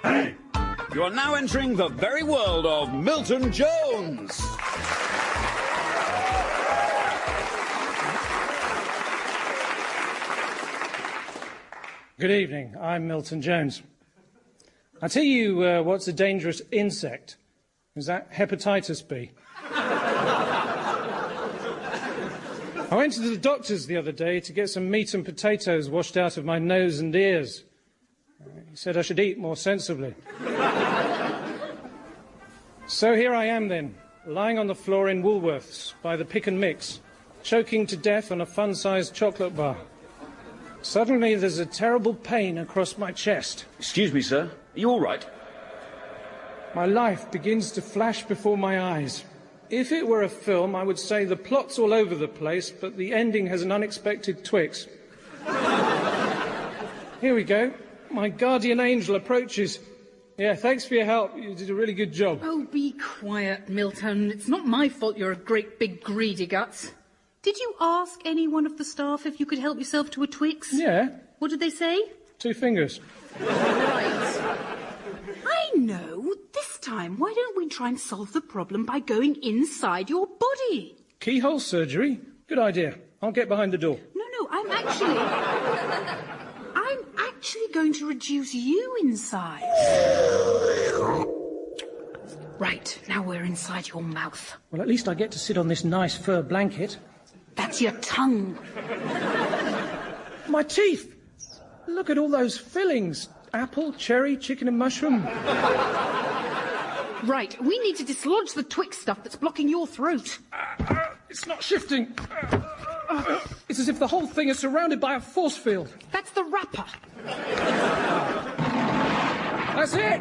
Hey! You are now entering the very world of Milton Jones. Good evening, I'm Milton Jones. I'll tell you what's a dangerous insect. Is that hepatitis B? I went to the doctor's the other day to get some meat and potatoes washed out of my nose and ears. He said I should eat more sensibly. So here I am then, lying on the floor in Woolworths by the pick and mix, choking to death on a fun-sized chocolate bar. Suddenly there's a terrible pain across my chest. Excuse me, sir. Are you all right? My life begins to flash before my eyes. If it were a film, I would say the plot's all over the place, but the ending has an unexpected twist. Here we go. My guardian angel approaches. Yeah, thanks for your help. You did a really good job. Oh, be quiet, Milton. It's not my fault you're a great big greedy guts. Did you ask any one of the staff if you could help yourself to a Twix? Yeah. What did they say? 2 fingers. Right. I know. This time, why don't we try and solve the problem by going inside your body? Keyhole surgery? Good idea. I'll get behind the door. No, I'm actually going to reduce you inside. Right, now we're inside your mouth. Well, at least I get to sit on this nice fur blanket. That's your tongue. My teeth! Look at all those fillings. Apple, cherry, chicken and mushroom. Right, we need to dislodge the Twix stuff that's blocking your throat. It's not shifting. It's as if the whole thing is surrounded by a force field. That's the wrapper. That's it!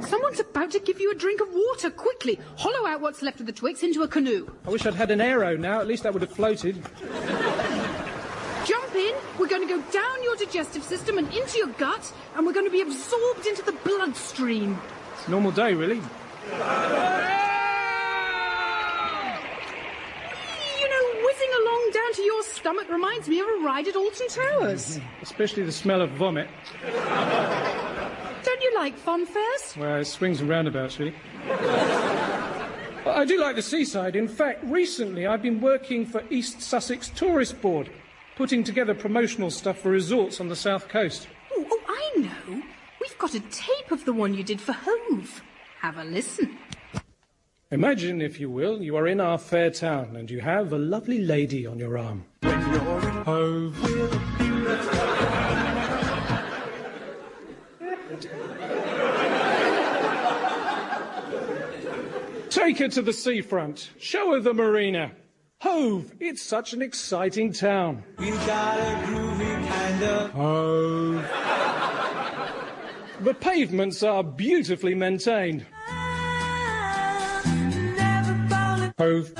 Someone's about to give you a drink of water. Quickly, hollow out what's left of the Twix into a canoe. I wish I'd had an aero now. At least that would have floated. Jump in. We're going to go down your digestive system and into your gut, and we're going to be absorbed into the bloodstream. It's a normal day, really. You know, whizzing along down to your stomach reminds me of a ride at Alton Towers. Especially the smell of vomit. Don't you like fun fairs? Well, it swings and roundabouts, really. I do like the seaside. In fact, recently I've been working for East Sussex Tourist Board, putting together promotional stuff for resorts on the south coast. Oh, I know. We've got a tape of the one you did for Hove. Have a listen. Imagine, if you will, you are in our fair town and you have a lovely lady on your arm. Hove. Take her to the seafront. Show her the marina. Hove, it's such an exciting town. We got a groovy kind of Hove. The pavements are beautifully maintained. Hove.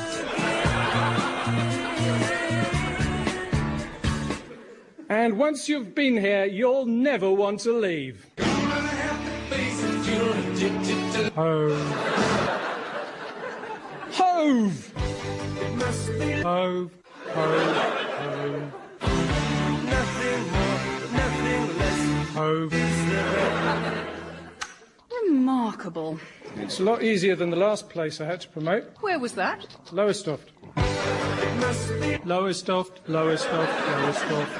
And once you've been here, you'll never want to leave. Hove. Hove. Hove. Hove. Hove. nothing more, nothing less. Hove. Remarkable. It's a lot easier than the last place I had to promote. Where was that? Lowestoft. Lowestoft, Lowestoft, Lowestoft.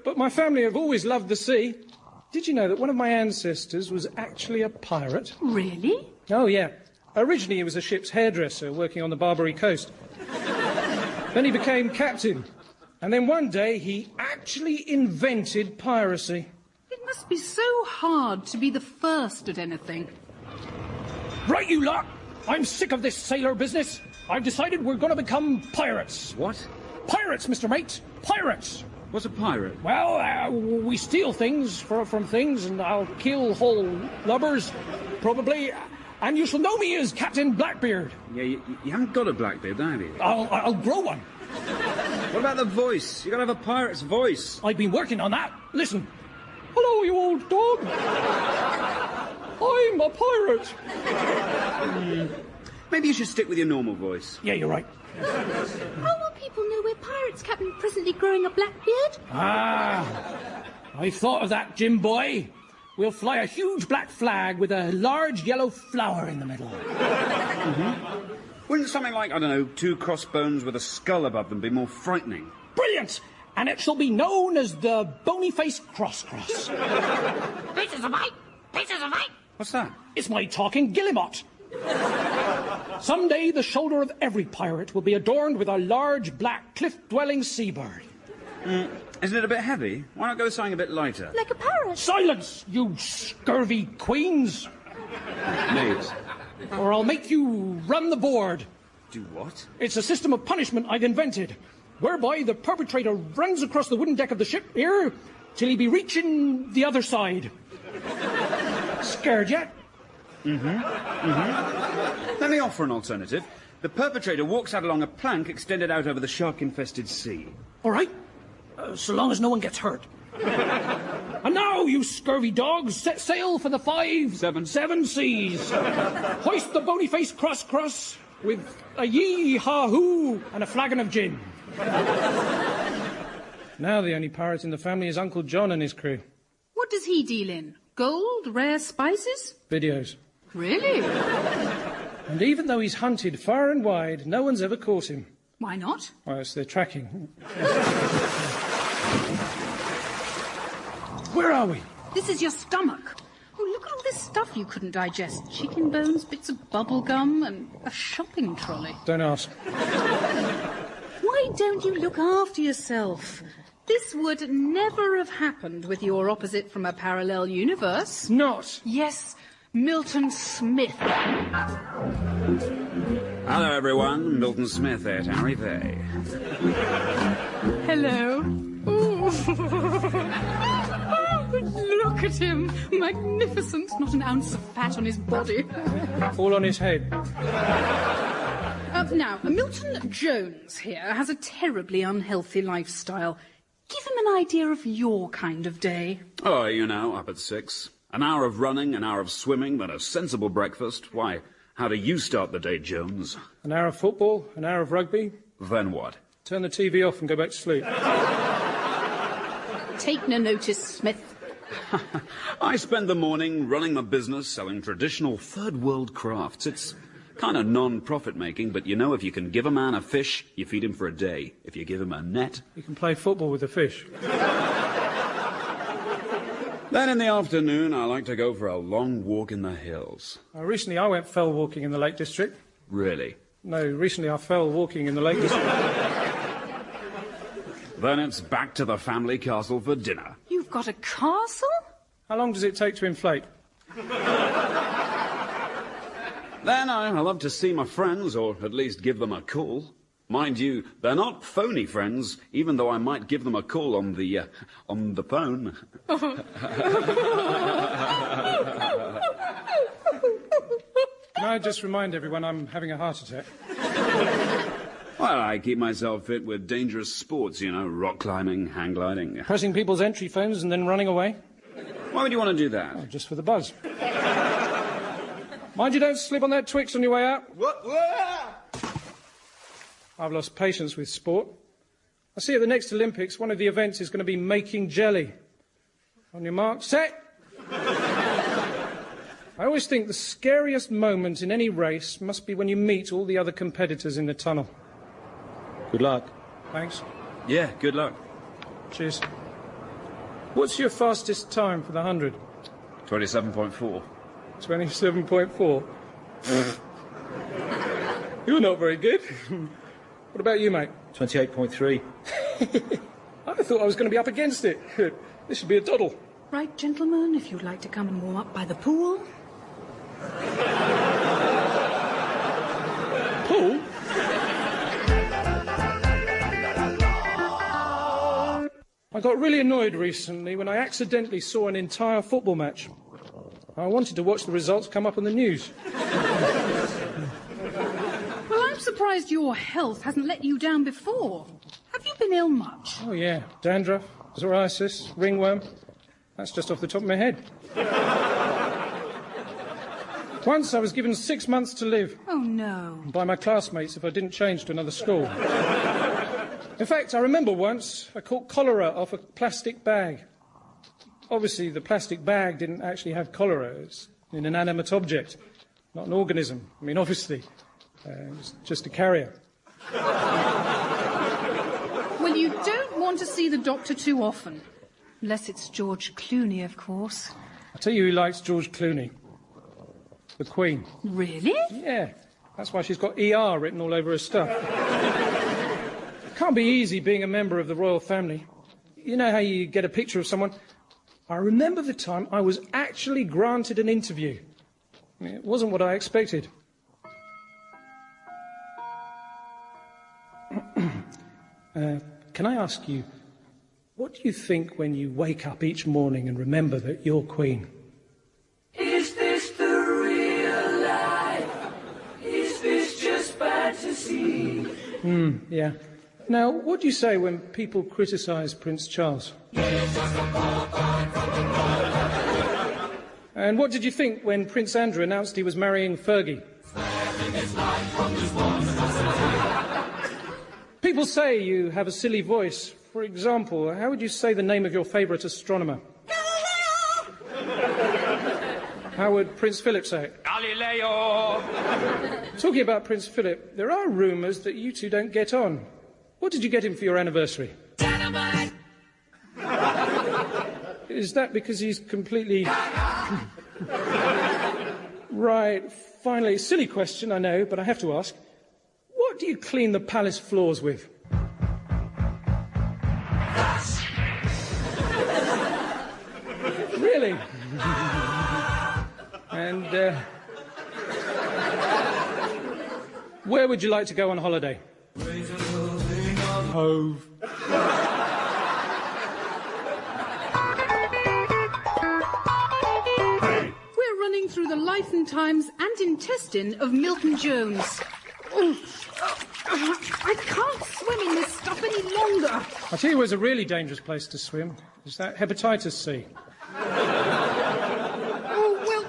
But my family have always loved the sea. Did you know that one of my ancestors was actually a pirate? Really? Oh, yeah. Originally he was a ship's hairdresser working on the Barbary coast. Then he became captain. And then one day he actually invented piracy. It must be so hard to be the first at anything. Right, you lot! I'm sick of this sailor business. I've decided we're going to become pirates. What? Pirates, Mr. Mate. Pirates. What's a pirate? Well, we steal things from things, and I'll kill whole lubbers, probably. And you shall know me as Captain Blackbeard. Yeah, you haven't got a Blackbeard, have you? I'll grow one. What about the voice? You gotta have a pirate's voice. I've been working on that. Listen. Hello, you old dog. I'm a pirate. Maybe you should stick with your normal voice. Yeah, you're right. How will people know we're pirates, Captain, presently growing a black beard? I thought of that, Jim boy. We'll fly a huge black flag with a large yellow flower in the middle. Wouldn't something like, I don't know, 2 crossbones with a skull above them be more frightening? Brilliant! And it shall be known as the bony-faced cross-cross. Pieces of eight! Pieces of eight! What's that? It's my talking guillemot. Someday the shoulder of every pirate will be adorned with a large black cliff-dwelling seabird. Isn't it a bit heavy? Why not go with something a bit lighter? Like a parrot! Silence, you scurvy queens! Mate. Or I'll make you run the board. Do what? It's a system of punishment I've invented, whereby the perpetrator runs across the wooden deck of the ship here till he be reaching the other side. Scared yet? Let me offer an alternative. The perpetrator walks out along a plank extended out over the shark-infested sea. All right, so long as no one gets hurt. And now, you scurvy dogs, set sail for the seven seas. Hoist the bony-faced cross-cross with a yee-ha-hoo and a flagon of gin. Now the only pirate in the family is Uncle John and his crew. What does he deal in? Gold, rare spices? Videos. Really? And even though he's hunted far and wide, no one's ever caught him. Why not? Well, it's their tracking. Where are we? This is your stomach. Oh, look at all this stuff you couldn't digest. Chicken bones, bits of bubble gum, and a shopping trolley. Don't ask. Why don't you look after yourself? This would never have happened with your opposite from a parallel universe. Not. Yes, Milton Smith. Hello, everyone. Milton Smith here to Harry Vay. Hello. Ooh. Look at him. Magnificent. Not an ounce of fat on his body. All on his head. Now, Milton Jones here has a terribly unhealthy lifestyle. Give him an idea of your kind of day. Oh, you know, up at 6. An hour of running, an hour of swimming, then a sensible breakfast. Why, how do you start the day, Jones? An hour of football, an hour of rugby. Then what? Turn the TV off and go back to sleep. Take no notice, Smith. I spend the morning running my business, selling traditional third-world crafts. It's kind of non-profit making, but you know, if you can give a man a fish, you feed him for a day. If you give him a net... You can play football with the fish. Then in the afternoon, I like to go for a long walk in the hills. Recently I went fell walking in the Lake District. Really? No, recently I fell walking in the Lake District. Then it's back to the family castle for dinner. You've got a castle? How long does it take to inflate? Then I love to see my friends, or at least give them a call. Mind you, they're not phony friends, even though I might give them a call on the phone. Can I just remind everyone I'm having a heart attack? Well, I keep myself fit with dangerous sports, you know, rock climbing, hang gliding. Pressing people's entry phones and then running away? Why would you want to do that? Oh, just for the buzz. Mind you don't slip on that Twix on your way out. What? I've lost patience with sport. I see at the next Olympics, one of the events is going to be making jelly. On your mark, set! I always think the scariest moment in any race must be when you meet all the other competitors in the tunnel. Good luck. Thanks. Yeah, good luck. Cheers. What's your fastest time for the 100? 27.4. 27.4. You're not very good. What about you, mate? 28.3. I thought I was going to be up against it. This should be a doddle. Right, gentlemen, if you'd like to come and warm up by the pool. Pool? I got really annoyed recently when I accidentally saw an entire football match. I wanted to watch the results come up on the news. Well, I'm surprised your health hasn't let you down before. Have you been ill much? Oh, yeah. Dandruff, psoriasis, ringworm. That's just off the top of my head. Once I was given 6 months to live. Oh, no. By my classmates if I didn't change to another school. In fact, I remember once I caught cholera off a plastic bag. obviously the plastic bag didn't actually have cholera. It's an inanimate object, not an organism. I mean, obviously, it was just a carrier. Well, you don't want to see the doctor too often. Unless it's George Clooney, of course. I'll tell you who likes George Clooney. The Queen. Really? Yeah. That's why she's got ER written all over her stuff. It can't be easy being a member of the royal family. You know how you get a picture of someone? I remember the time I was actually granted an interview. I mean, it wasn't what I expected. Can I ask you, what do you think when you wake up each morning and remember that you're Queen? Is this the real life? Is this just fantasy? Yeah. Now, what do you say when people criticise Prince Charles? And what did you think when Prince Andrew announced he was marrying Fergie? People say you have a silly voice. For example, how would you say the name of your favourite astronomer? How would Prince Philip say it? Galileo! Talking about Prince Philip, there are rumours that you two don't get on. What did you get him for your anniversary? Dynamite! Is that because he's completely... Right, finally, silly question, I know, but I have to ask. What do you clean the palace floors with? Really? And, where would you like to go on holiday? Hove. We're running through the life and times and intestine of Milton Jones. Oh, I can't swim in this stuff any longer. I'll tell you where's a really dangerous place to swim. Is that hepatitis C. Oh, well,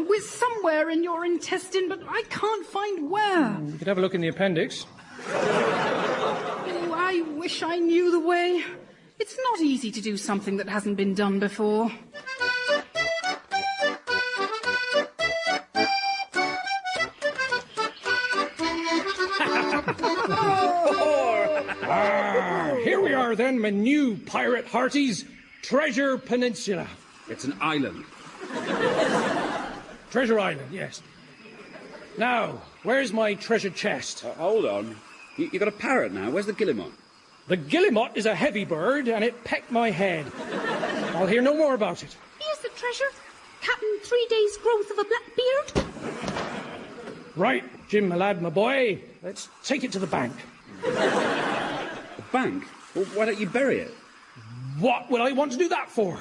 we're somewhere in your intestine, but I can't find where. You could have a look in the appendix. Oh, I wish I knew the way. It's not easy to do something that hasn't been done before. Here we are then, my new pirate hearties, Treasure Peninsula. It's an island. Treasure Island, yes. Now, where's my treasure chest? Hold on. You got a parrot now. Where's the guillemot? The guillemot is a heavy bird, and it pecked my head. I'll hear no more about it. Here's the treasure. Captain 3 days' growth of a black beard. Right, Jim, my lad, my boy, let's take it to the bank. The bank? Well, why don't you bury it? What would I want to do that for?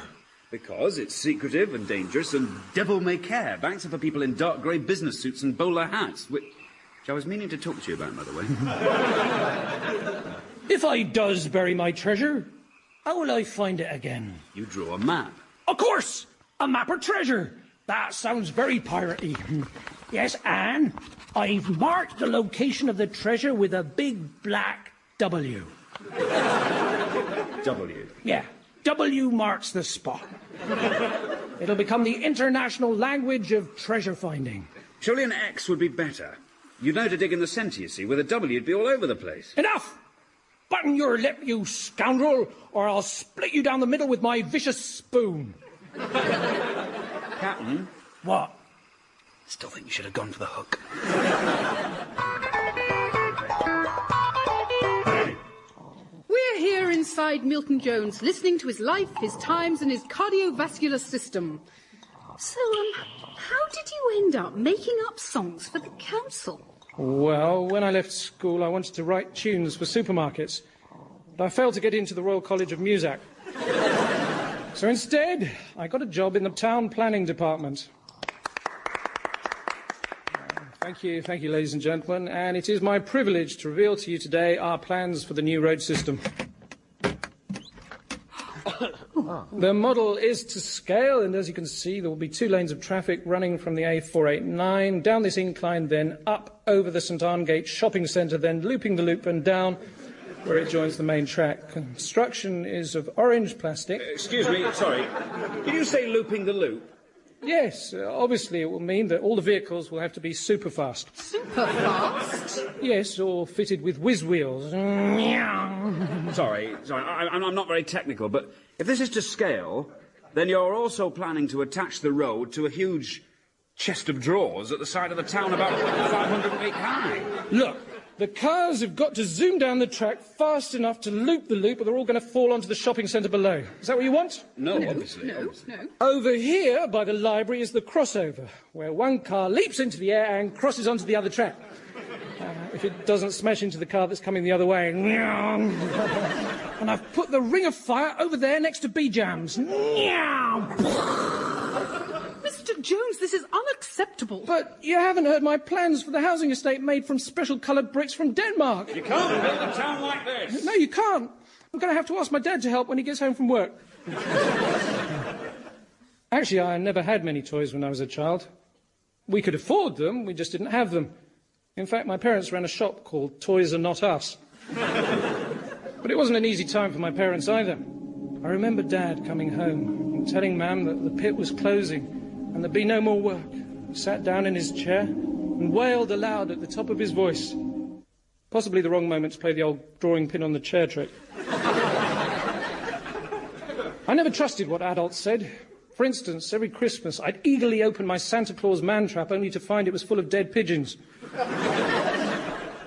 Because it's secretive and dangerous and devil may care. Banks are for people in dark grey business suits and bowler hats, which I was meaning to talk to you about, by the way. If I does bury my treasure, how will I find it again? You draw a map. Of course! A map of treasure. That sounds very piratey. Yes, Anne, I've marked the location of the treasure with a big black W. W? Yeah, W marks the spot. It'll become the international language of treasure finding. Surely an X would be better. You'd know to dig in the centre, you see. With a W, you'd be all over the place. Enough! Button your lip, you scoundrel, or I'll split you down the middle with my vicious spoon. Captain? What? Still think you should have gone for the hook. We're here inside Milton Jones, listening to his life, his times, and his cardiovascular system. So, how did you end up making up songs for the council? Well, when I left school, I wanted to write tunes for supermarkets, but I failed to get into the Royal College of Music. So instead, I got a job in the town planning department. Thank you, ladies and gentlemen, and it is my privilege to reveal to you today our plans for the new road system. The model is to scale, and as you can see, there will be 2 lanes of traffic running from the A489, down this incline, then up over the St Arngate shopping centre, then looping the loop and down where it joins the main track. Construction is of orange plastic. Excuse me, sorry. Did you say looping the loop? Yes, obviously it will mean that all the vehicles will have to be super fast. Super fast? Yes, or fitted with whiz wheels. Sorry, I'm not very technical, but if this is to scale, then you're also planning to attach the road to a huge chest of drawers at the side of the town about 500 feet high. Look, the cars have got to zoom down the track fast enough to loop the loop, or they're all going to fall onto the shopping centre below. Is that what you want? No, obviously. No. Over here, by the library, is the crossover, where one car leaps into the air and crosses onto the other track. If it doesn't smash into the car that's coming the other way. And I've put the ring of fire over there next to B-Jams. Mr. Jones, this is unacceptable. But you haven't heard my plans for the housing estate made from special coloured bricks from Denmark. You can't build a town like this. No, you can't. I'm going to have to ask my dad to help when he gets home from work. Actually, I never had many toys when I was a child. We could afford them, we just didn't have them. In fact, my parents ran a shop called Toys Are Not Us. But it wasn't an easy time for my parents either. I remember Dad coming home and telling Mam that the pit was closing and there'd be no more work. He sat down in his chair and wailed aloud at the top of his voice. Possibly the wrong moment to play the old drawing pin on the chair trick. I never trusted what adults said. For instance, every Christmas I'd eagerly open my Santa Claus man trap only to find it was full of dead pigeons.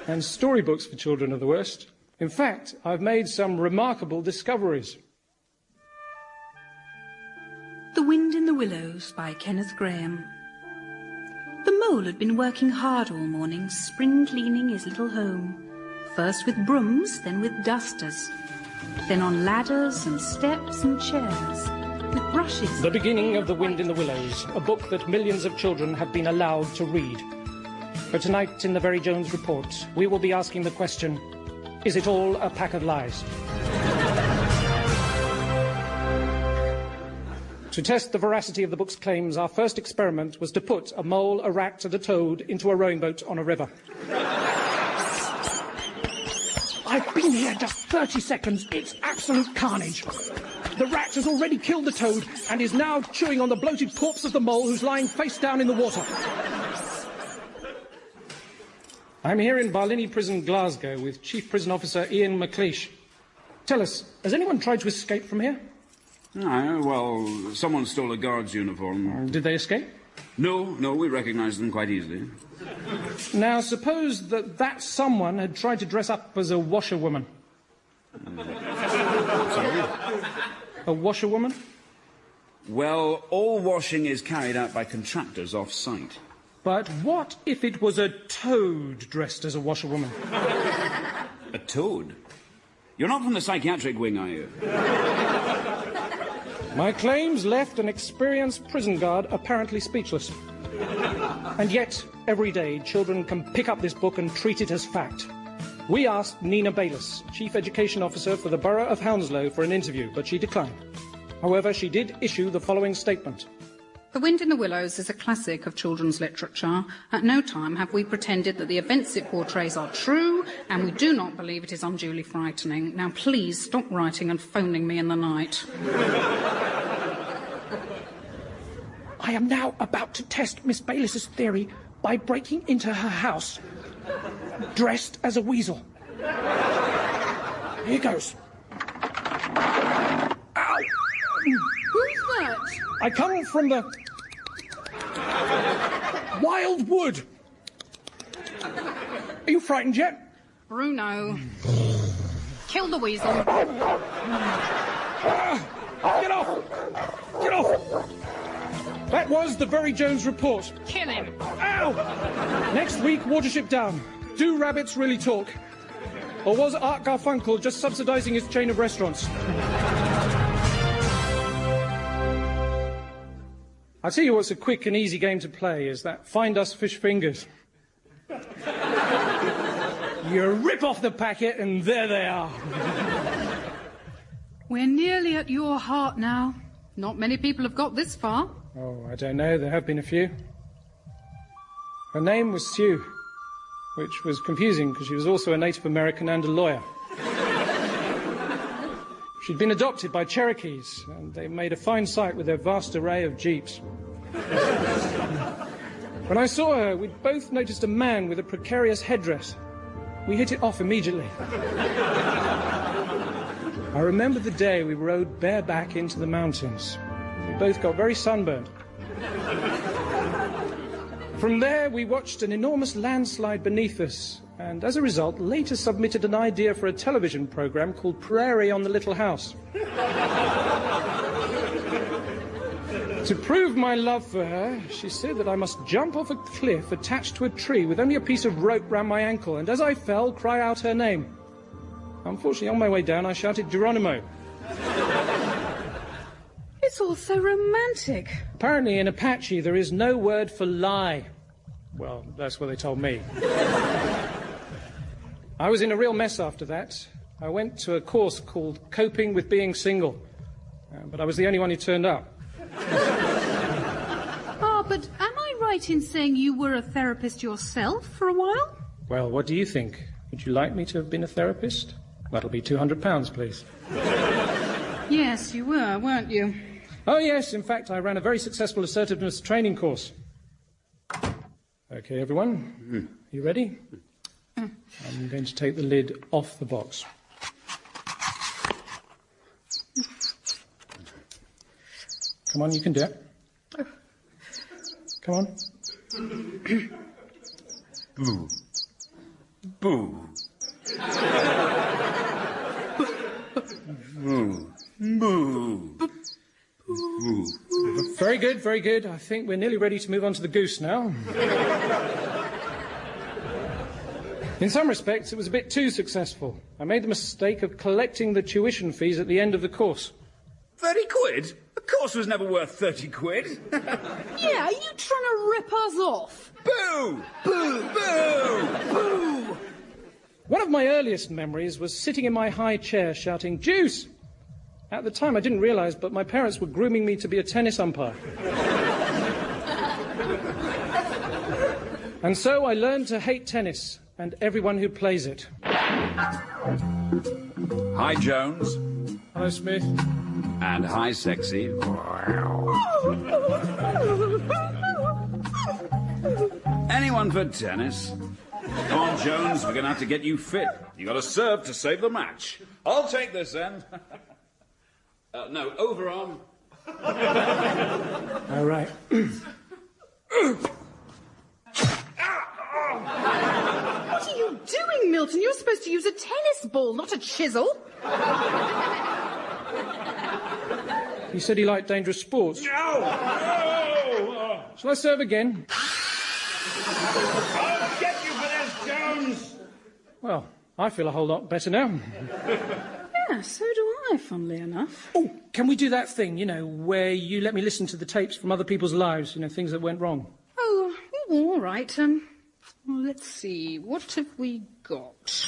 And storybooks for children are the worst. In fact, I've made some remarkable discoveries. The Wind in the Willows by Kenneth Graham. The mole had been working hard all morning, spring cleaning his little home. First with brooms, then with dusters. Then on ladders and steps and chairs. With brushes. The beginning of The Wind in the Willows, a book that millions of children have been allowed to read. For tonight in the Very Jones Report, we will be asking the question, is it all a pack of lies? To test the veracity of the book's claims, our first experiment was to put a mole, a rat and a toad into a rowing boat on a river. I've been here just 30 seconds. It's absolute carnage. The rat has already killed the toad and is now chewing on the bloated corpse of the mole who's lying face down in the water. I'm here in Barlinnie Prison, Glasgow, with Chief Prison Officer Ian McLeish. Tell us, has anyone tried to escape from here? No, well, someone stole a guard's uniform. Did they escape? No, we recognised them quite easily. Now, suppose that someone had tried to dress up as a washerwoman. Sorry? A washerwoman? Well, all washing is carried out by contractors off-site. But what if it was a toad dressed as a washerwoman? A toad? You're not from the psychiatric wing, are you? My claims left an experienced prison guard apparently speechless. And yet, every day, children can pick up this book and treat it as fact. We asked Nina Bayliss, Chief Education Officer for the Borough of Hounslow, for an interview, but she declined. However, she did issue the following statement. The Wind in the Willows is a classic of children's literature. At no time have we pretended that the events it portrays are true, and we do not believe it is unduly frightening. Now, please stop writing and phoning me in the night. I am now about to test Miss Bayliss's theory by breaking into her house, dressed as a weasel. Here goes. Ow! Who's that? I come from the wild wood. Are you frightened yet? Bruno. Kill the weasel. Get off! Get off! That was the Very Jones Report. Kill him. Ow! Next week, Watership Down. Do rabbits really talk? Or was Art Garfunkel just subsidising his chain of restaurants? I'll tell you what's a quick and easy game to play is that Find Us Fish Fingers. You rip off the packet and there they are. We're nearly at your heart now. Not many people have got this far. Oh, I don't know. There have been a few. Her name was Sue, which was confusing because she was also a Native American and a lawyer. She'd been adopted by Cherokees, and they made a fine sight with their vast array of jeeps. When I saw her, we'd both noticed a man with a precarious headdress. We hit it off immediately. I remember the day we rode bareback into the mountains. We both got very sunburned. From there, we watched an enormous landslide beneath us, and as a result, later submitted an idea for a television program called Prairie on the Little House. To prove my love for her, she said that I must jump off a cliff attached to a tree with only a piece of rope round my ankle, and as I fell, cry out her name. Unfortunately, on my way down, I shouted Geronimo. It's all so romantic. Apparently, in Apache, there is no word for lie. Well, that's what they told me. I was in a real mess after that. I went to a course called Coping with Being Single, but I was the only one who turned up. But am I right in saying you were a therapist yourself for a while? Well, what do you think? Would you like me to have been a therapist? That'll be £200, please. Yes, you were, weren't you? Oh, yes. In fact, I ran a very successful assertiveness training course. Okay, everyone. You ready? I'm going to take the lid off the box. Come on, you can do it. Come on. Boo. Boo. Boo. Boo. Boo. Very good, very good. I think we're nearly ready to move on to the goose now. In some respects, it was a bit too successful. I made the mistake of collecting the tuition fees at the end of the course. 30 quid? The course was never worth 30 quid. Yeah, are you trying to rip us off? Boo! Boo! Boo! Boo! One of my earliest memories was sitting in my high chair shouting, "Juice!" At the time, I didn't realise, but my parents were grooming me to be a tennis umpire. And so I learned to hate tennis and everyone who plays it. Hi, Jones. Hello, Smith. And hi, sexy. Anyone for tennis? Come on, Jones, we're going to have to get you fit. You got to serve to save the match. I'll take this end. No, overarm. All right. What are you doing, Milton? You're supposed to use a tennis ball, not a chisel. He said he liked dangerous sports. No! No! Shall I serve again? I'll get you for this, Jones! Well, I feel a whole lot better now. Yeah, so do I, funnily enough. Oh, can we do that thing, where you let me listen to the tapes from other people's lives, things that went wrong? Oh, all right. Well, let's see. What have we got?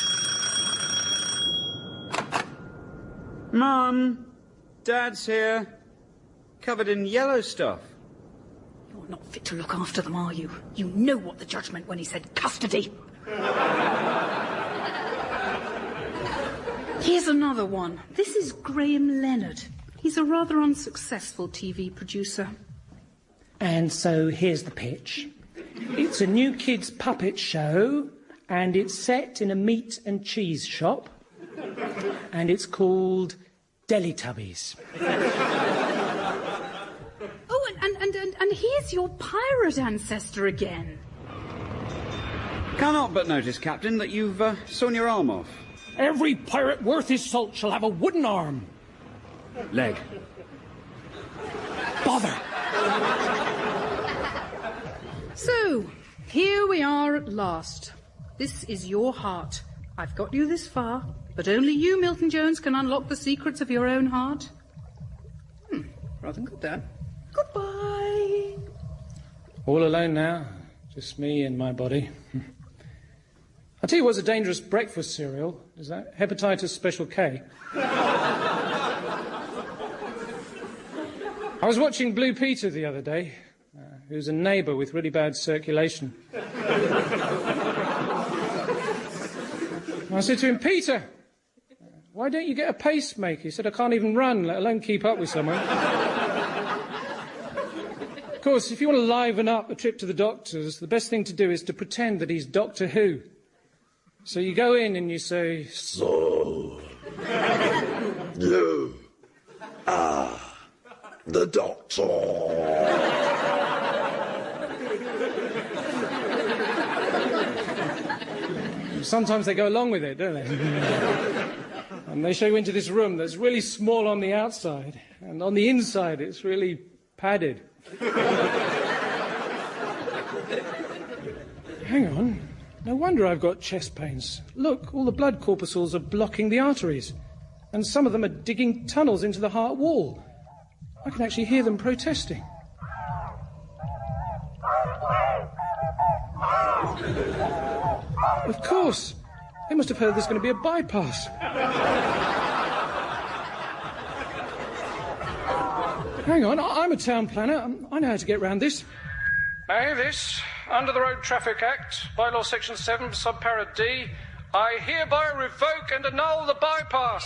Mum, Dad's here. Covered in yellow stuff. You're not fit to look after them, are you? You know what the judge meant when he said custody. Here's another one. This is Graham Leonard. He's a rather unsuccessful TV producer. And so here's the pitch. It's a new kids' puppet show, and it's set in a meat and cheese shop, and it's called Teletubbies. Oh, and here's your pirate ancestor again. Can't help but notice, Captain, that you've sawn your arm off. Every pirate worth his salt shall have a wooden arm. Leg. Bother. So, here we are at last. This is your heart. I've got you this far, but only you, Milton Jones, can unlock the secrets of your own heart. Rather good, that. Goodbye. All alone now. Just me and my body. I'll tell you what's a dangerous breakfast cereal. Is that hepatitis special K? I was watching Blue Peter the other day. Who's a neighbour with really bad circulation. I said to him, "Peter, why don't you get a pacemaker? He said, I can't even run, let alone keep up with someone. Of course, if you want to liven up a trip to the doctors, the best thing to do is to pretend that he's Doctor Who. So you go in and you say, So, you are the doctor. Sometimes they go along with it, don't they? And they show you into this room that's really small on the outside, and on the inside it's really padded. Hang on. No wonder I've got chest pains. Look, all the blood corpuscles are blocking the arteries, and some of them are digging tunnels into the heart wall. I can actually hear them protesting. Of course. They must have heard there's going to be a bypass. Hang on, I'm a town planner. I know how to get round this. Now this, under the Road Traffic Act, Bylaw Section 7, Subpara D, I hereby revoke and annul the bypass.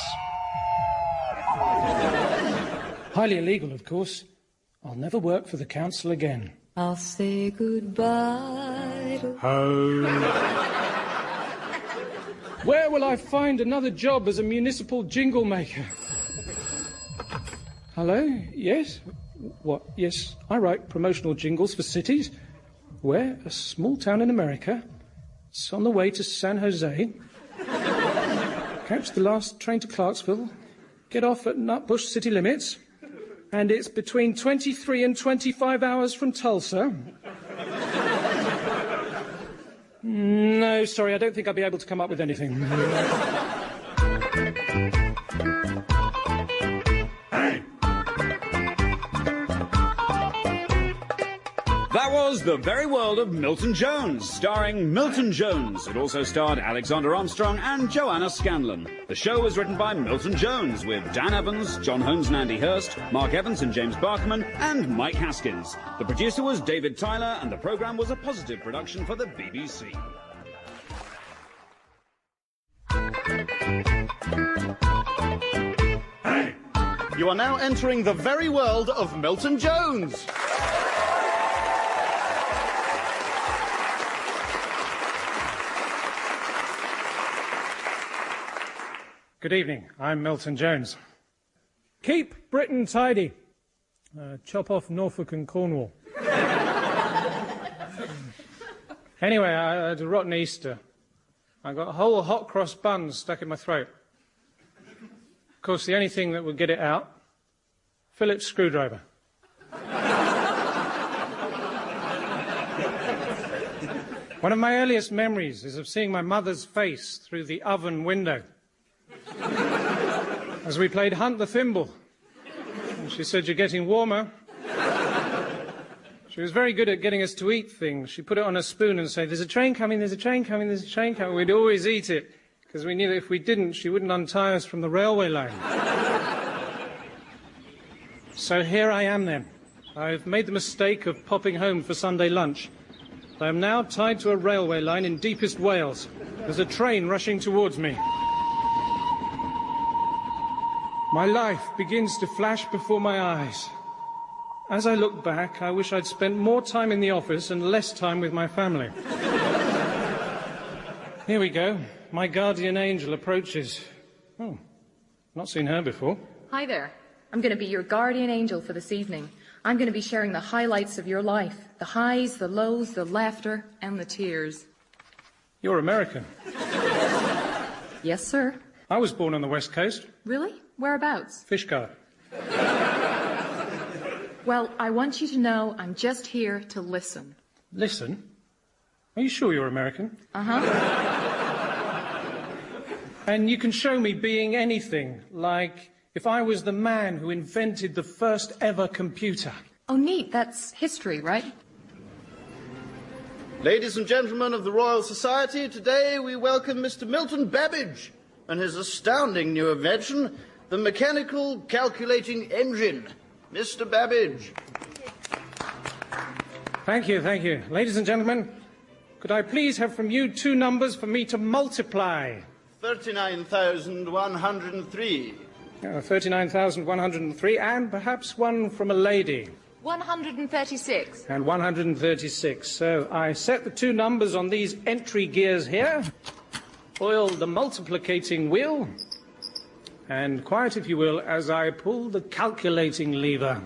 Highly illegal, of course. I'll never work for the council again. I'll say goodbye to home. Where will I find another job as a municipal jingle maker? Hello? Yes? What? Yes, I write promotional jingles for cities. Where? A small town in America. It's on the way to San Jose. Catch the last train to Clarksville. Get off at Nutbush city limits. And it's between 23 and 25 hours from Tulsa. No, sorry, I don't think I'll be able to come up with anything. That was The Very World of Milton Jones, starring Milton Jones. It also starred Alexander Armstrong and Joanna Scanlon. The show was written by Milton Jones, with Dan Evans, John Holmes and Andy Hurst, Mark Evans and James Barkman, and Mike Haskins. The producer was David Tyler, and the programme was a positive production for the BBC. You are now entering the very world of Milton Jones. Good evening, I'm Milton Jones. Keep Britain tidy. Chop off Norfolk and Cornwall. Anyway, I had a rotten Easter. I got a whole hot cross bun stuck in my throat. Of course, the only thing that would get it out, Phillips screwdriver. One of my earliest memories is of seeing my mother's face through the oven window as we played Hunt the Thimble. And she said, "You're getting warmer." She was very good at getting us to eat things. She put it on a spoon and say, "There's a train coming, there's a train coming, there's a train coming." We'd always eat it, because we knew that if we didn't, she wouldn't untie us from the railway line. So here I am then. I've made the mistake of popping home for Sunday lunch. I am now tied to a railway line in deepest Wales. There's a train rushing towards me. My life begins to flash before my eyes. As I look back, I wish I'd spent more time in the office and less time with my family. Here we go. My guardian angel approaches. Oh, not seen her before. Hi there. I'm going to be your guardian angel for this evening. I'm going to be sharing the highlights of your life. The highs, the lows, the laughter, and the tears. You're American. Yes, sir. I was born on the West Coast. Really? Whereabouts? Fishguard. Well, I want you to know I'm just here to listen. Listen? Are you sure you're American? Uh-huh. And you can show me being anything, like if I was the man who invented the first ever computer. Oh, neat. That's history, right? Ladies and gentlemen of the Royal Society, today we welcome Mr. Milton Babbage and his astounding new invention, the mechanical calculating engine. Mr. Babbage. Thank you, thank you. Ladies and gentlemen, could I please have from you 2 numbers for me to multiply? 39,103. 39,103, and perhaps one from a lady. 136. And 136. So I set the two numbers on these entry gears here, oil the multiplicating wheel, and quiet, if you will, as I pull the calculating lever.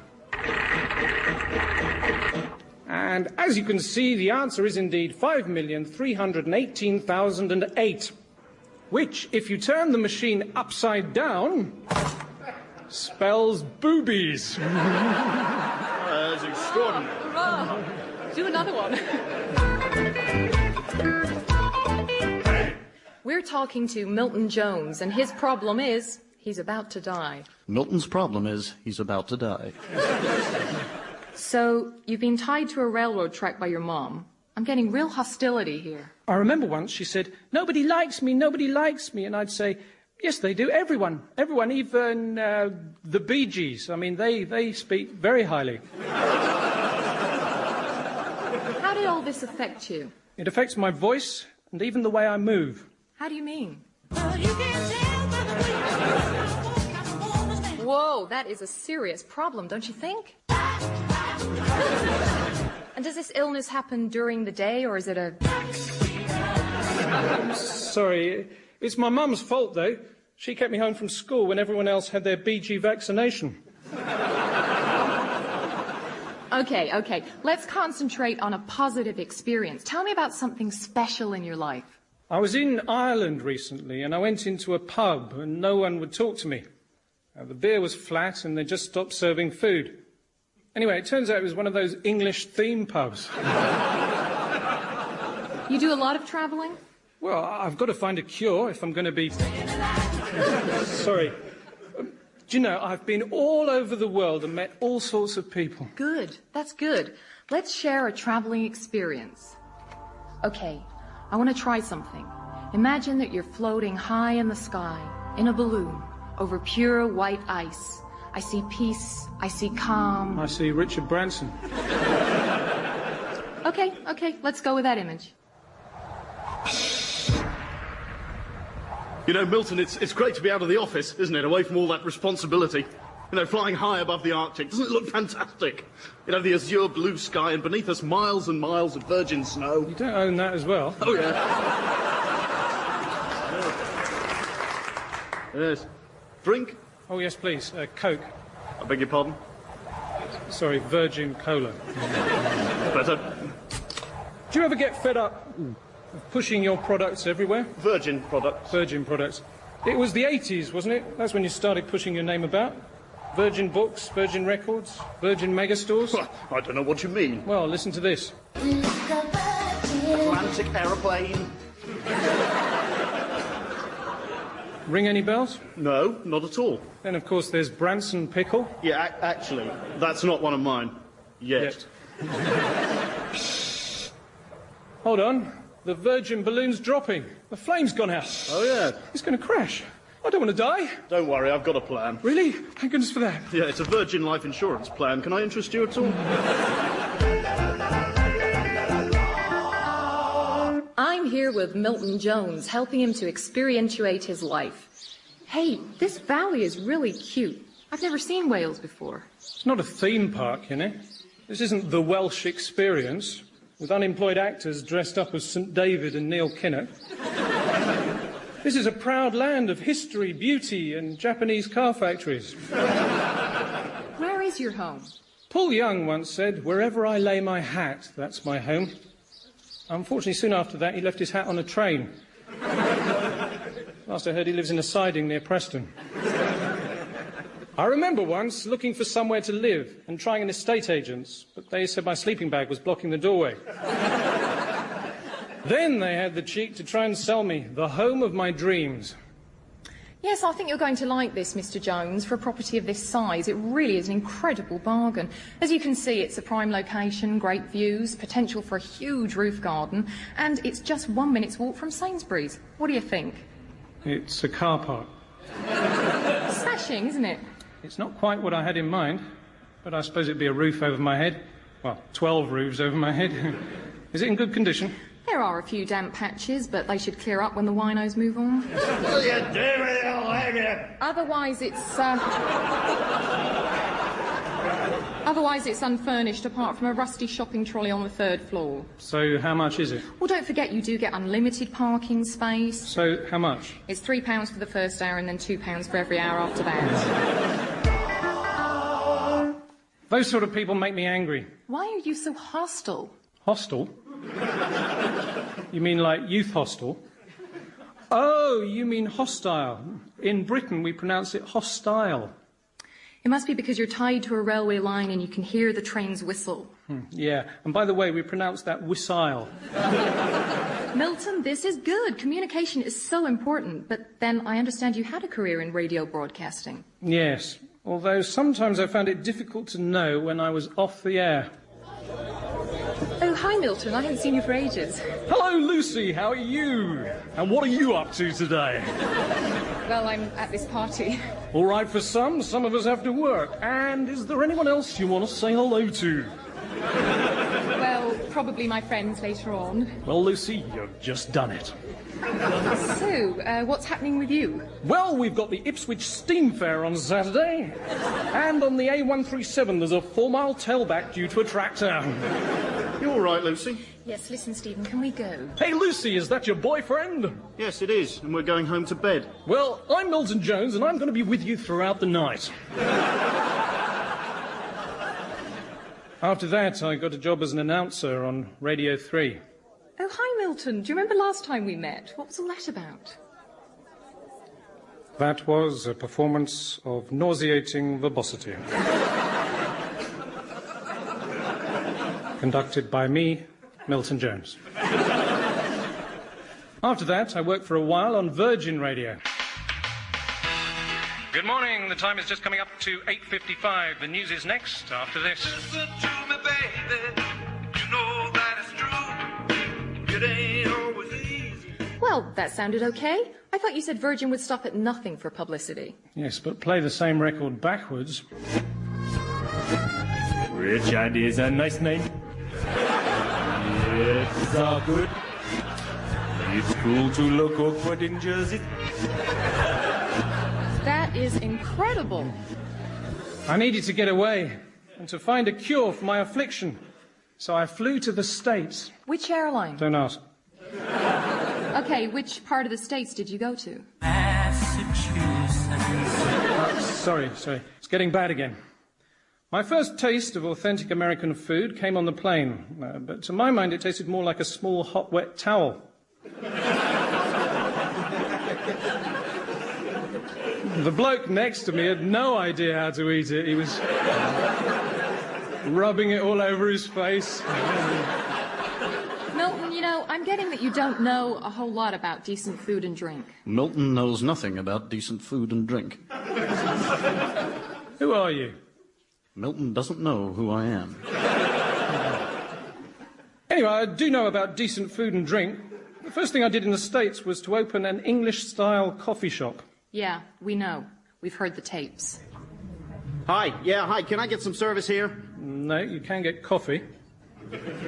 And as you can see, the answer is indeed 5,318,008, which, if you turn the machine upside down, spells boobies. That's extraordinary. Oh, do another one. We're talking to Milton Jones, and his problem is he's about to die. Milton's problem is he's about to die. So, you've been tied to a railroad track by your mom. I'm getting real hostility here. I remember once she said, "Nobody likes me, nobody likes me." And I'd say, "Yes, they do. Everyone, even the Bee Gees. I mean, they speak very highly." How did all this affect you? It affects my voice and even the way I move. How do you mean? Whoa, that is a serious problem, don't you think? And does this illness happen during the day, or is it a... I'm sorry, it's my mum's fault, though. She kept me home from school when everyone else had their BG vaccination. Okay, let's concentrate on a positive experience. Tell me about something special in your life. I was in Ireland recently, and I went into a pub, and no one would talk to me. The beer was flat, and they just stopped serving food. Anyway, it turns out it was one of those English theme pubs. You do a lot of travelling? Well, I've got to find a cure if I'm going to be... Sorry. Do you know, I've been all over the world and met all sorts of people. Good. That's good. Let's share a travelling experience. Okay, I want to try something. Imagine that you're floating high in the sky, in a balloon, over pure white ice. I see peace, I see calm. I see Richard Branson. Okay, let's go with that image. You know, Milton, it's great to be out of the office, isn't it? Away from all that responsibility. You know, flying high above the Arctic. Doesn't it look fantastic? You know, the azure blue sky, and beneath us miles and miles of virgin snow. You don't own that as well? Oh, yeah. Yes. Drink? Oh, yes, please. Coke. I beg your pardon? Sorry, virgin cola. Better. Do you ever get fed up of pushing your products everywhere? Virgin products. Virgin products. It was the 80s, wasn't it? That's when you started pushing your name about. Virgin Books, Virgin Records, Virgin Megastores. Well, I don't know what you mean. Well, listen to this. Atlantic aeroplane. Ring any bells? No, not at all. Then, of course, there's Branson Pickle. Yeah, actually, that's not one of mine. Yet. Hold on. The Virgin balloon's dropping. The flame's gone out. Oh, yeah. It's going to crash. I don't want to die. Don't worry, I've got a plan. Really? Thank goodness for that. Yeah, it's a Virgin life insurance plan. Can I interest you at all? I'm here with Milton Jones, helping him to experientiate his life. Hey, this valley is really cute. I've never seen Wales before. It's not a theme park, you know. This isn't the Welsh experience, with unemployed actors dressed up as St David and Neil Kinnock. This is a proud land of history, beauty, and Japanese car factories. Where is your home? Paul Young once said, "Wherever I lay my hat, that's my home." Unfortunately, soon after that, he left his hat on a train. Last I heard, he lives in a siding near Preston. I remember once looking for somewhere to live and trying an estate agent's, but they said my sleeping bag was blocking the doorway. Then they had the cheek to try and sell me the home of my dreams. Yes, I think you're going to like this, Mr. Jones. For a property of this size, it really is an incredible bargain. As you can see, it's a prime location, great views, potential for a huge roof garden, and it's just 1 minute's walk from Sainsbury's. What do you think? It's a car park. Smashing, isn't it? It's not quite what I had in mind, but I suppose it'd be a roof over my head. Well, 12 roofs over my head. Is it in good condition? There There are a few damp patches, but they should clear up when the winos move on. What you do with your leg? Otherwise, it's unfurnished apart from a rusty shopping trolley on the 3rd floor. So how much is it? Well, don't forget you do get unlimited parking space. So how much? It's £3 for the first hour and then £2 for every hour after that. Those sort of people make me angry. Why are you so hostile? Hostile? You mean like youth hostel? Oh, you mean hostile. In Britain, we pronounce it hostile. It must be because you're tied to a railway line and you can hear the trains whistle. Yeah, and by the way, we pronounce that wissile. Milton, this is good. Communication is so important. But then I understand you had a career in radio broadcasting. Yes, although sometimes I found it difficult to know when I was off the air. Oh, hi, Milton. I haven't seen you for ages. Hello, Lucy. How are you? And what are you up to today? Well, I'm at this party. All right for some of us have to work. And is there anyone else you want to say hello to? Well, probably my friends later on. Well, Lucy, you've just done it. So, what's happening with you? Well, we've got the Ipswich Steam Fair on Saturday. And on the A137, there's a 4-mile tailback due to a tractor. You all right, Lucy? Yes, listen, Stephen, can we go? Hey, Lucy, is that your boyfriend? Yes, it is, and we're going home to bed. Well, I'm Milton Jones, and I'm going to be with you throughout the night. After that, I got a job as an announcer on Radio 3. Oh, hi, Milton. Do you remember last time we met? What was all that about? That was a performance of nauseating verbosity. Conducted by me, Milton Jones. After that, I worked for a while on Virgin Radio. Good morning. The time is just coming up to 8:55. The news is next after this. Listen to me, baby. You know that it's true. It ain't always easy. Well, that sounded okay. I thought you said Virgin would stop at nothing for publicity. Yes, but play the same record backwards. Richard is a nice name. It's all good. It's cool to look awkward in Jersey. That is incredible. I needed to get away and to find a cure for my affliction. So I flew to the States. Which airline? Don't ask. Okay, which part of the States did you go to? Sorry. It's getting bad again. My first taste of authentic American food came on the plane, but to my mind it tasted more like a small hot wet towel. The bloke next to me had no idea how to eat it. He was rubbing it all over his face. Milton, you know, I'm getting that you don't know a whole lot about decent food and drink. Milton knows nothing about decent food and drink. Who are you? Milton doesn't know who I am. Anyway, I do know about decent food and drink. The first thing I did in the States was to open an English-style coffee shop. Yeah, we know. We've heard the tapes. Hi, can I get some service here? No, you can get coffee.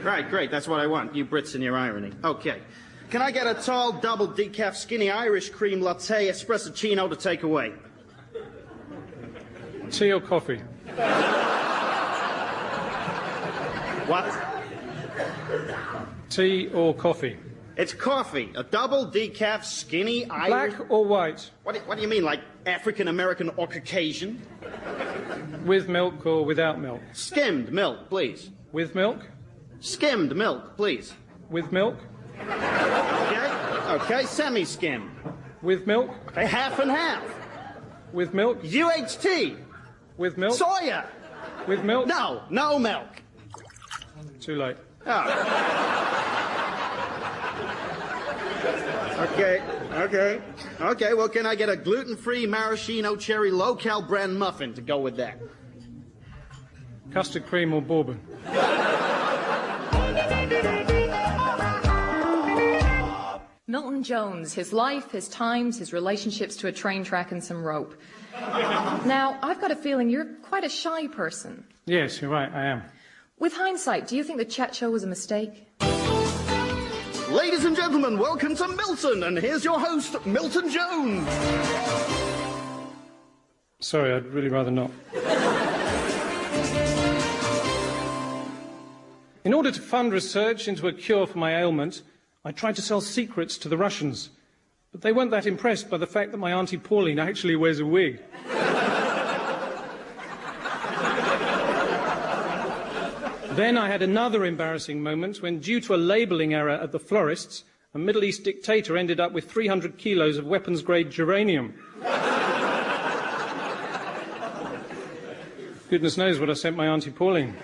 Right, great, that's what I want. You Brits and your irony. Okay. Can I get a tall, double decaf, skinny Irish cream latte, espressochino to take away? Tea or coffee? What? Tea or coffee? It's coffee. A double decaf, skinny Irish... Black or white? What do you mean, like African-American or Caucasian? With milk or without milk? Skimmed milk, please. With milk? Skimmed milk, please. With milk? Okay, semi-skimmed. With milk? Okay, half and half. With milk? UHT. With milk? Soya. With milk? No milk. Too late. Oh. Okay, well, can I get a gluten-free maraschino cherry low-cal brand muffin to go with that? Custard cream or bourbon? Milton Jones, his life, his times, his relationships to a train track and some rope. Now, I've got a feeling you're quite a shy person. Yes, you're right, I am. With hindsight, do you think the chat show was a mistake? Ladies and gentlemen, welcome to Milton, and here's your host, Milton Jones. Sorry, I'd really rather not. In order to fund research into a cure for my ailment, I tried to sell secrets to the Russians, but they weren't that impressed by the fact that my Auntie Pauline actually wears a wig. Then I had another embarrassing moment when, due to a labelling error at the florist's, a Middle East dictator ended up with 300 kilos of weapons-grade geranium. Goodness knows what I sent my Auntie Pauline.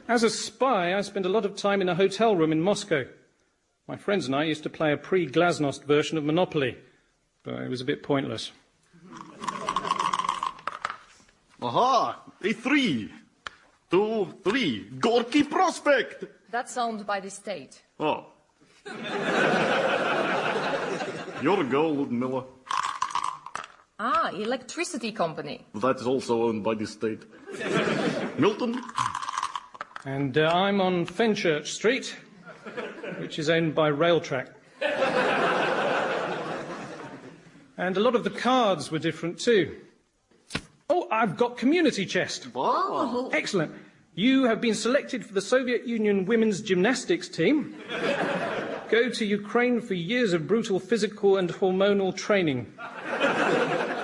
As a spy, I spent a lot of time in a hotel room in Moscow. My friends and I used to play a pre-Glasnost version of Monopoly, but it was a bit pointless. Aha! A3. 2, 3. Gorky Prospect! That's owned by the state. Oh. Your go, Ludmilla. Ah, electricity company. That is also owned by the state. Milton? And I'm on Fenchurch Street, which is owned by Railtrack. And a lot of the cards were different too. Oh, I've got Community Chest. Wow. Excellent. You have been selected for the Soviet Union women's gymnastics team. Go to Ukraine for years of brutal physical and hormonal training.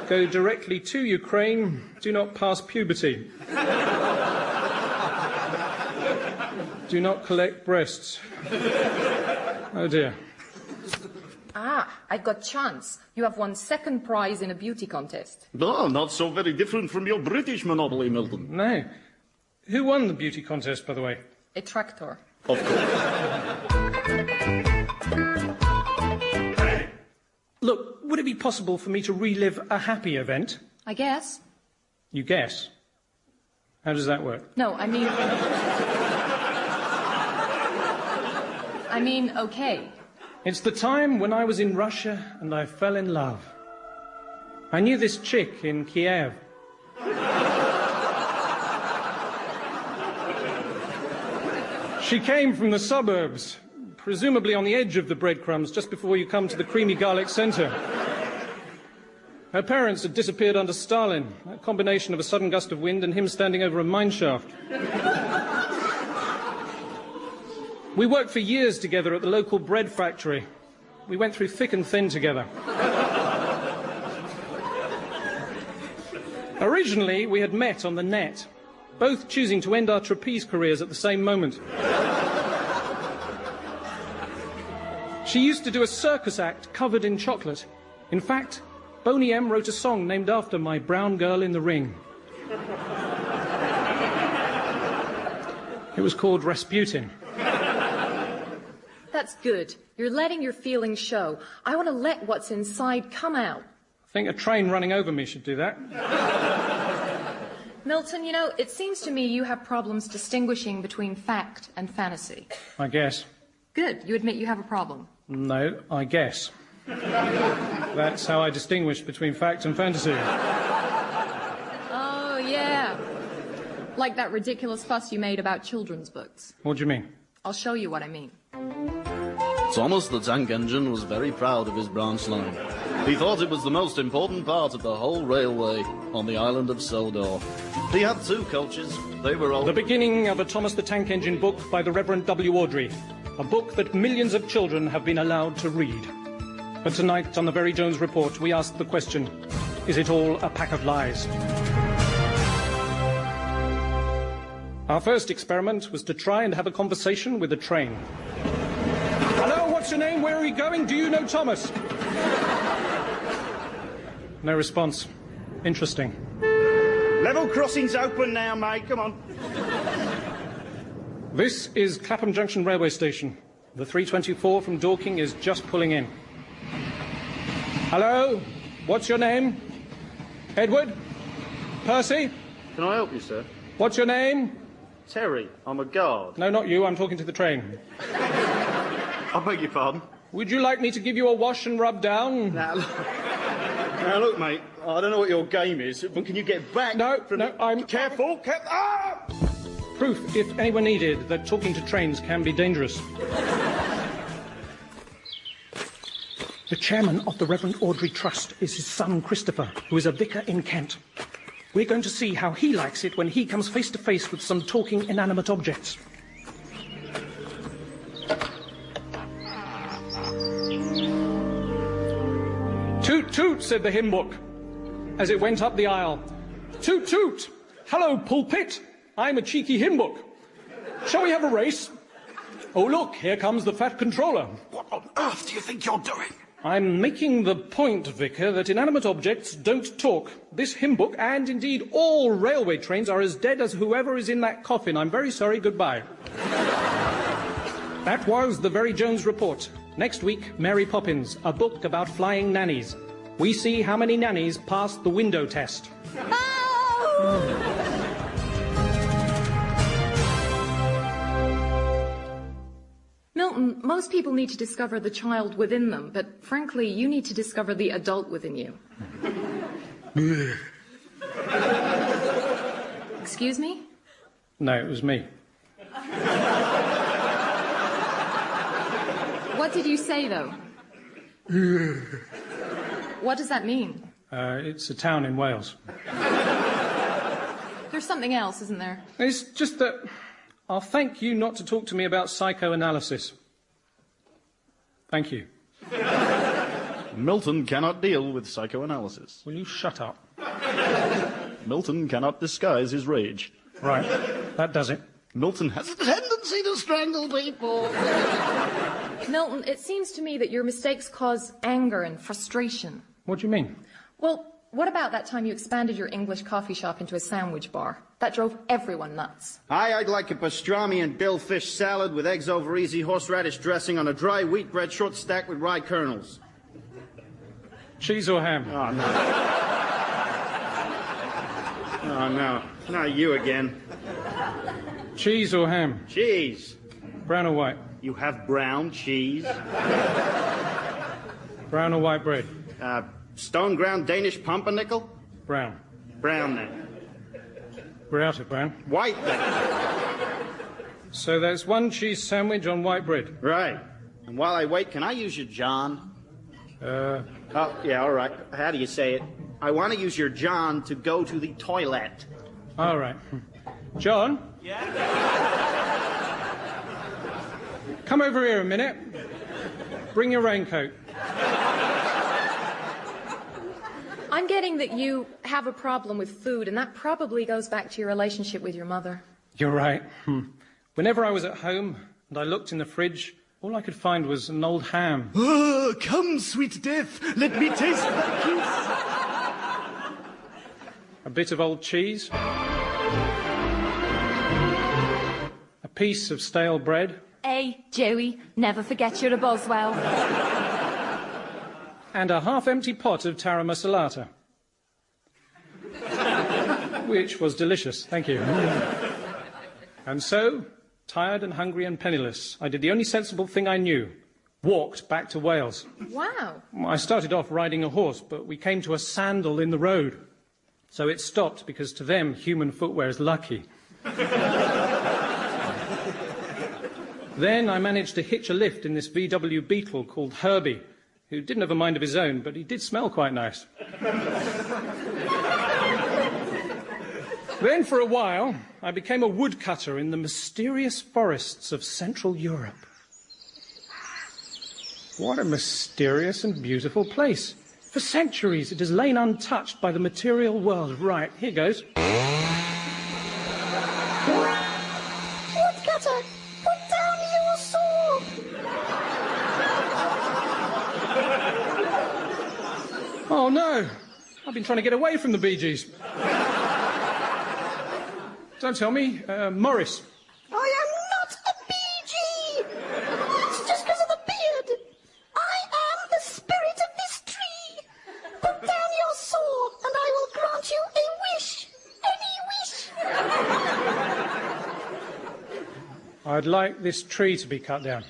Go directly to Ukraine. Do not pass puberty. Do not collect breasts. Oh dear. Ah, I got chance. You have won second prize in a beauty contest. No, not so very different from your British Monopoly, Milton. No. Who won the beauty contest, by the way? A tractor. Of course. Look, would it be possible for me to relive a happy event? I guess. You guess? How does that work? No, I mean, okay. It's the time when I was in Russia and I fell in love. I knew this chick in Kiev. She came from the suburbs, presumably on the edge of the breadcrumbs, just before you come to the creamy garlic centre. Her parents had disappeared under Stalin, a combination of a sudden gust of wind and him standing over a mine shaft. We worked for years together at the local bread factory. We went through thick and thin together. Originally, we had met on the net, both choosing to end our trapeze careers at the same moment. She used to do a circus act covered in chocolate. In fact, Boney M wrote a song named after my brown girl in the ring. It was called Rasputin. That's good. You're letting your feelings show. I want to let what's inside come out. I think a train running over me should do that. Milton, you know, it seems to me you have problems distinguishing between fact and fantasy. I guess. Good. You admit you have a problem. No, I guess. That's how I distinguish between fact and fantasy. Oh, yeah. Like that ridiculous fuss you made about children's books. What do you mean? I'll show you what I mean. Thomas the Tank Engine was very proud of his branch line. He thought it was the most important part of the whole railway on the island of Sodor. He had 2 coaches. They were all... The beginning of a Thomas the Tank Engine book by the Reverend W. Awdry. A book that millions of children have been allowed to read. But tonight, on the Very Jones Report, we ask the question, is it all a pack of lies? Our first experiment was to try and have a conversation with a train. Hello, what's your name? Where are you going? Do you know Thomas? No response. Interesting. Level crossing's open now, mate. Come on. This is Clapham Junction Railway Station. The 324 from Dorking is just pulling in. Hello? What's your name? Edward? Percy? Can I help you, sir? What's your name? Terry. I'm a guard. No, not you. I'm talking to the train. I beg your pardon? Would you like me to give you a wash and rub down? Now, look, mate, I don't know what your game is, but can you get back? No, from I'm... Careful, Ah! Proof, if anyone needed, that talking to trains can be dangerous. The chairman of the Reverend Audrey Trust is his son Christopher, who is a vicar in Kent. We're going to see how he likes it when he comes face to face with some talking inanimate objects. Toot toot, said the hymn book as it went up the aisle. Toot toot! Hello, pulpit! I'm a cheeky hymn book. Shall we have a race? Oh, look, here comes the fat controller. What on earth do you think you're doing? I'm making the point, Vicar, that inanimate objects don't talk. This hymn book, and indeed all railway trains, are as dead as whoever is in that coffin. I'm very sorry, goodbye. That was the Very Jones Report. Next week, Mary Poppins, a book about flying nannies. We see how many nannies passed the window test. Milton, most people need to discover the child within them, but frankly, you need to discover the adult within you. Excuse me? No, it was me. What did you say, though? What does that mean? It's a town in Wales. There's something else, isn't there? It's just that I'll thank you not to talk to me about psychoanalysis. Thank you. Milton cannot deal with psychoanalysis. Will you shut up? Milton cannot disguise his rage. Right, that does it. Milton has a tendency to strangle people. Milton, it seems to me that your mistakes cause anger and frustration. What do you mean? Well, what about that time you expanded your English coffee shop into a sandwich bar? That drove everyone nuts. I'd like a pastrami and billfish salad with eggs over easy, horseradish dressing on a dry wheat bread short stacked with rye kernels. Cheese or ham? Oh, no. Oh, no. Not you again. Cheese or ham? Cheese. Brown or white? You have brown cheese. Brown or white bread? Stone ground Danish pumpernickel? Brown. Brown then. We're out of brown. White then. So there's one cheese sandwich on white bread. Right. And while I wait, can I use your John? Oh, yeah, all right. How do you say it? I want to use your John to go to the toilet. All right. John? Yeah? Come over here a minute. Bring your raincoat. I'm getting that you have a problem with food, and that probably goes back to your relationship with your mother. You're right. Whenever I was at home and I looked in the fridge, all I could find was an old ham. Oh, come, sweet death, let me taste that kiss. A bit of old cheese. A piece of stale bread. Hey, Joey, never forget you're a Boswell. And a half-empty pot of tara masalata. Which was delicious, thank you. And so, tired and hungry and penniless, I did the only sensible thing I knew. Walked back to Wales. Wow. I started off riding a horse, but we came to a sandal in the road. So it stopped, because to them, human footwear is lucky. Then I managed to hitch a lift in this VW Beetle called Herbie, who didn't have a mind of his own, but he did smell quite nice. Then, for a while, I became a woodcutter in the mysterious forests of Central Europe. What a mysterious and beautiful place. For centuries, it has lain untouched by the material world. Right, here goes. Woodcutter, put down your sword. Oh, no. I've been trying to get away from the Bee Gees. Don't tell me. Morris. I am not a Bee Gee. It's just because of the beard. I am the spirit of this tree. Put down your sword and I will grant you a wish. Any wish. I'd like this tree to be cut down.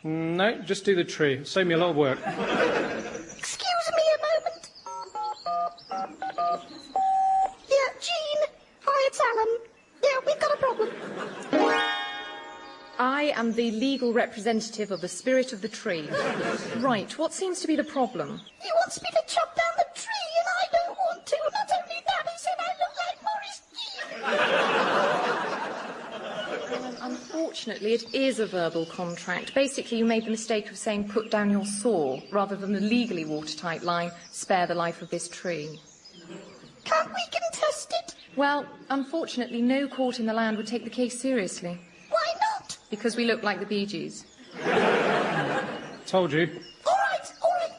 No, just do the tree. Save me a lot of work. Excuse me a moment. Yeah, Jean. Hi, it's am the legal representative of the spirit of the tree. Right, what seems to be the problem? He wants me to chop down the tree, and I don't want to. Not only that, he said I look like Maurice Gibb. Well, unfortunately, it is a verbal contract. Basically, you made the mistake of saying put down your saw, rather than the legally watertight line, spare the life of this tree. Can't we contest it? Well, unfortunately, no court in the land would take the case seriously. Why not? Because we look like the Bee Gees. Told you. All right,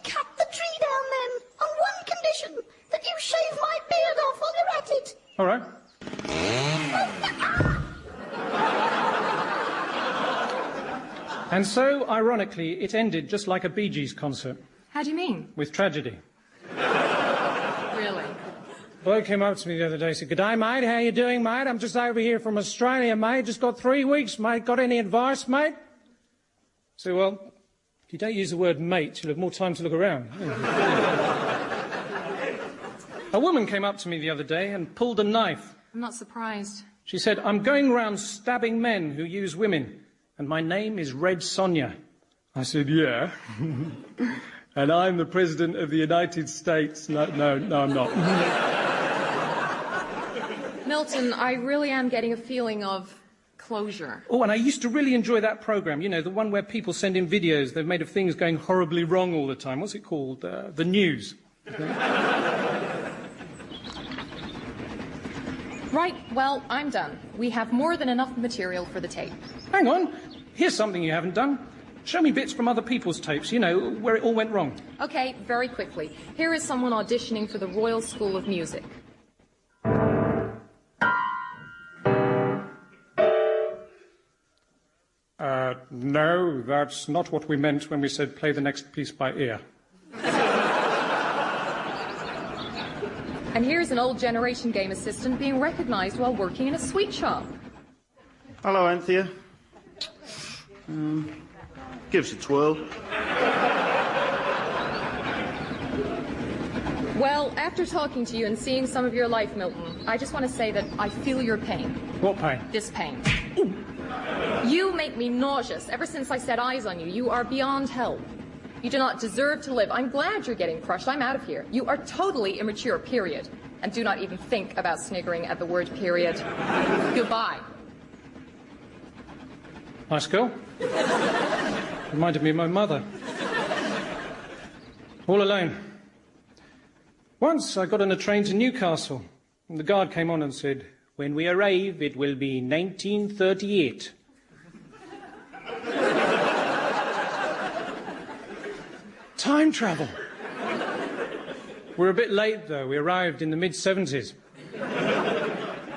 cut the tree down then, on one condition, that you shave my beard off while you're at it. All right. And so, ironically, it ended just like a Bee Gees concert. How do you mean? With tragedy. Really? Bloke came up to me the other day and said, "G'day, mate. How you doing, mate? I'm just over here from Australia, mate. Just got 3 weeks, mate. Got any advice, mate?" I said, "Well, if you don't use the word mate, you'll have more time to look around." A woman came up to me the other day and pulled a knife. I'm not surprised. She said, "I'm going round stabbing men who use women, and my name is Red Sonja." I said, "Yeah." "And I'm the President of the United States." No, I'm not. Milton, I really am getting a feeling of closure. Oh, and I used to really enjoy that programme, you know, the one where people send in videos they've made of things going horribly wrong all the time. What's it called? The News. Right, well, I'm done. We have more than enough material for the tape. Hang on. Here's something you haven't done. Show me bits from other people's tapes, you know, where it all went wrong. Okay, very quickly. Here is someone auditioning for the Royal School of Music. No, that's not what we meant when we said play the next piece by ear. And here's an old generation game assistant being recognised while working in a sweet shop. Hello, Anthea. Give us a twirl. Well, after talking to you and seeing some of your life, Milton, I just want to say that I feel your pain. What pain? This pain. You make me nauseous. Ever since I set eyes on you, you are beyond help. You do not deserve to live. I'm glad you're getting crushed. I'm out of here. You are totally immature, period. And do not even think about sniggering at the word period. Goodbye. Nice girl. Reminded me of my mother. All alone. Once I got on a train to Newcastle, and the guard came on and said, "When we arrive, it will be 1938. Time travel. We're a bit late, though. We arrived in the mid-70s,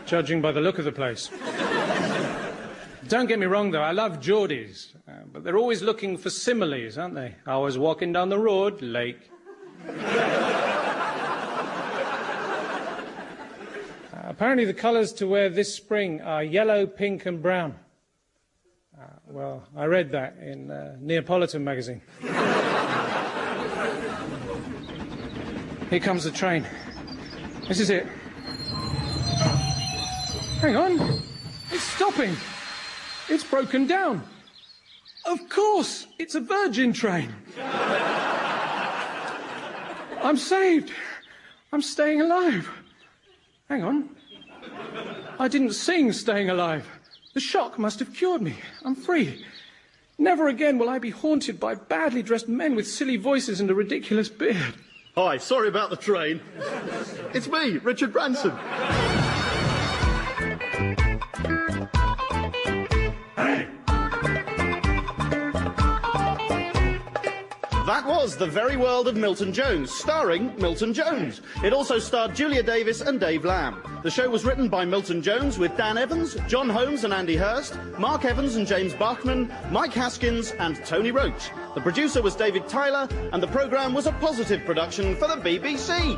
judging by the look of the place. Don't get me wrong, though. I love Geordies, but they're always looking for similes, aren't they? I was walking down the road, lake. Apparently the colours to wear this spring are yellow, pink and brown. Well, I read that in Neapolitan magazine. Here comes the train. This is it. Hang on. It's stopping. It's broken down. Of course, it's a Virgin train. I'm saved. I'm staying alive. Hang on. I didn't sing Staying Alive. The shock must have cured me. I'm free. Never again will I be haunted by badly dressed men with silly voices and a ridiculous beard. Hi, sorry about the train. It's me, Richard Branson. That was The Very World of Milton Jones, starring Milton Jones. It also starred Julia Davis and Dave Lamb. The show was written by Milton Jones with Dan Evans, John Holmes and Andy Hurst, Mark Evans and James Bachman, Mike Haskins and Tony Roach. The producer was David Tyler, and the programme was a Positive production for the BBC.